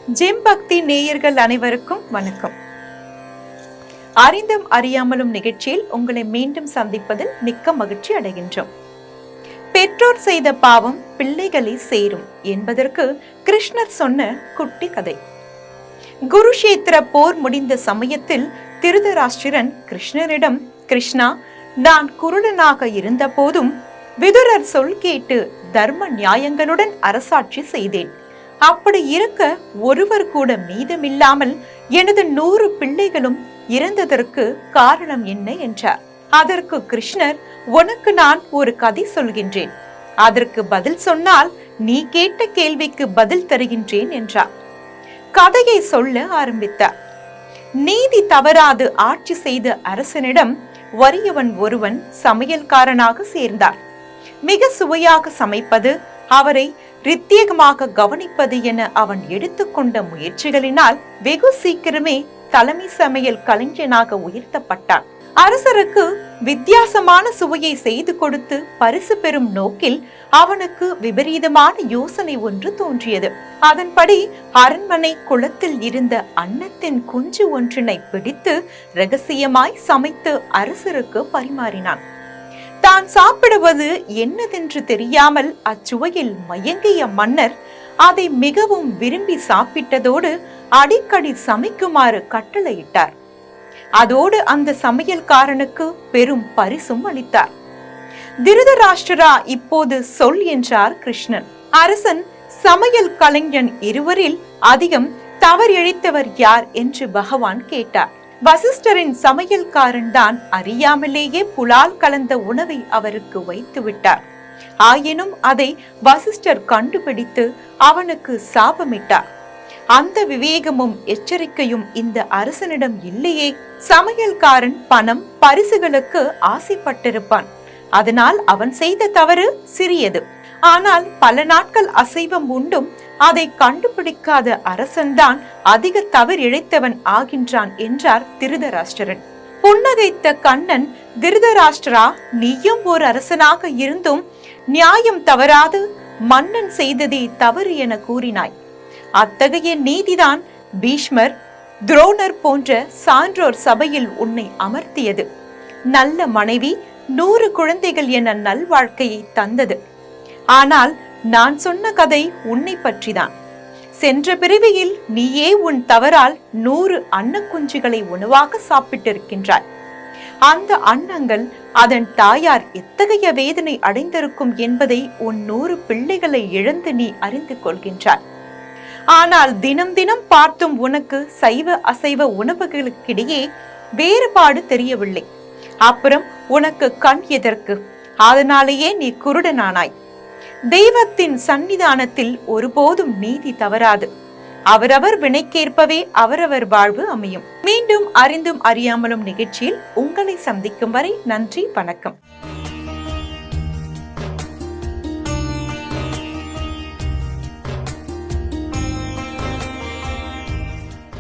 GeM பக்தி நேயர்கள் அனைவருக்கும் வணக்கம். அறிந்தும் அறியாமலும் நிகழ்ச்சியில் உங்களை மீண்டும் சந்திப்பதில் மிக்க மகிழ்ச்சி அடைகின்றோம். பெற்றோர் செய்த பாவம் பிள்ளைகளை சேரும் என்பதற்கு கிருஷ்ணர் சொன்ன குட்டி கதை. குருஷேத்திர போர் முடிந்த சமயத்தில் திருதராஷ்டிரன் கிருஷ்ணரிடம், கிருஷ்ணா, நான் குருடனாக இருந்த போதும் விதுரர் சொல் கேட்டு தர்ம நியாயங்களுடன் அரசாட்சி செய்தேன். அப்படி இருக்க ஒருவர் கூட மீதமில்லாமல் எனது 100 பிள்ளைகளும் இறந்ததற்கு காரணம் என்ன என்றார். அதற்கு கிருஷ்ணர், உனக்கு நான் ஒரு கதை சொல்கின்றேன், அதற்கு பதில் சொன்னால் நீ கேட்ட கேள்விக்கு பதில் தருகின்றேன் என்றார். கதையை சொல்ல ஆரம்பித்தார். நீதி தவறாது ஆட்சி செய்த அரசனிடம் வறியவன் ஒருவன் சமையல்காரனாக சேர்ந்தார். மிக சுவையாக சமைப்பது, அவரை ரித்தியகமாக கவனிப்பது என அவன் எடுத்துக்கொண்ட முயற்சிகளினால் வெகு சீக்கிரமே தலைமை சமையல் கலைஞனாக உயர்த்தப்பட்டான். அரசருக்கு வித்தியாசமான சுவையை செய்து கொடுத்து பரிசு பெறும் நோக்கில் அவனுக்கு விபரீதமான யோசனை ஒன்று தோன்றியது. அதன்படி அரண்மனை குளத்தில் இருந்த அன்னத்தின் குஞ்சு ஒன்றினை பிடித்து ரகசியமாய் சமைத்து அரசருக்கு பரிமாறினான். தான் சாப்பிடுவது என்னதென்று தெரியாமல் அச்சுவையில் மயங்கிய மன்னர் அதை மிகவும் விரும்பி சாப்பிட்டதோடு அடிக்கடி சமைக்குமாறு கட்டளையிட்டார். அதோடு அந்த சமையல்காரனுக்கு பெரும் பரிசும் அளித்தார். திருதராஷ்டிரா, இப்போது சொல் என்றார் கிருஷ்ணன். அரசன் சமையல் கலைஞன் இருவரில் அதிகம் தவறிழைத்தவர் யார் என்று பகவான் கேட்டார். வசிஷ்டரின் சமையல்காரன் தான் அறியாமலேயே புலால் கலந்த உணவை அவருக்கு வைத்து விட்டார். ஆயினும் அதை வசிஷ்டர் கண்டுபிடித்து அவனுக்கு சாபமிட்டார். அந்த விவேகமும் எச்சரிக்கையும் இந்த அரசனிடம் இல்லையே. சமையல்காரன் பணம் பரிசுகளுக்கு ஆசைப்பட்டிருப்பான். அதனால் அவன் செய்த தவறு சிறியது. ஆனால் பல நாட்கள் அசைவம் உண்டும் அதை கண்டுபிடிக்காத அரசன்தான் அதிக தவறிழைத்தவன் ஆகின்றான் என்றார் திருதராஷ்டிரன். புன்னகைத்த கண்ணன், திருதராஷ்டிரா, நீயும் ஒரு அரசனாக இருந்தும் நியாயம் தவறாது மன்னன் செய்ததே தவறு என கூறினாய். அத்தகைய நீதிதான் பீஷ்மர், துரோணர் போன்ற சான்றோர் சபையில் உன்னை அமர்த்தியது. நல்ல மனைவி, 100 குழந்தைகள் என நல்வாழ்க்கையை தந்தது. ஆனால் நான் சொன்ன கதை உன்னை பற்றிதான். சென்ற பிறவியில் நீயே உன் தவறால் 100 அன்னக்குஞ்சுகளை உணவாக சாப்பிட்டிருக்கின்றாய். அந்த அன்னங்கள் அதன் தாயார் எத்தகைய வேதனை அடைந்திருக்கும் என்பதை உன் 100 பிள்ளைகளை இழந்து நீ அறிந்து கொள்கின்றாய். ஆனால் தினம் தினம் பார்த்தும் உனக்கு சைவ அசைவ உணவுகளுக்கிடையே வேறுபாடு தெரியவில்லை. அப்புறம் உனக்கு கண் எதற்கு? அதனாலேயே நீ குருடனானாய். தெய்வத்தின் சன்னிதானத்தில் ஒருபோதும் நீதி தவறாது. அவரவர் வினைக்கேற்பவே அவரவர் வாழ்வு அமையும். மீண்டும் அறிந்தும் அறியாமலும் நிகழ்ச்சியில் உங்களை சந்திக்கும் வரை நன்றி, வணக்கம்.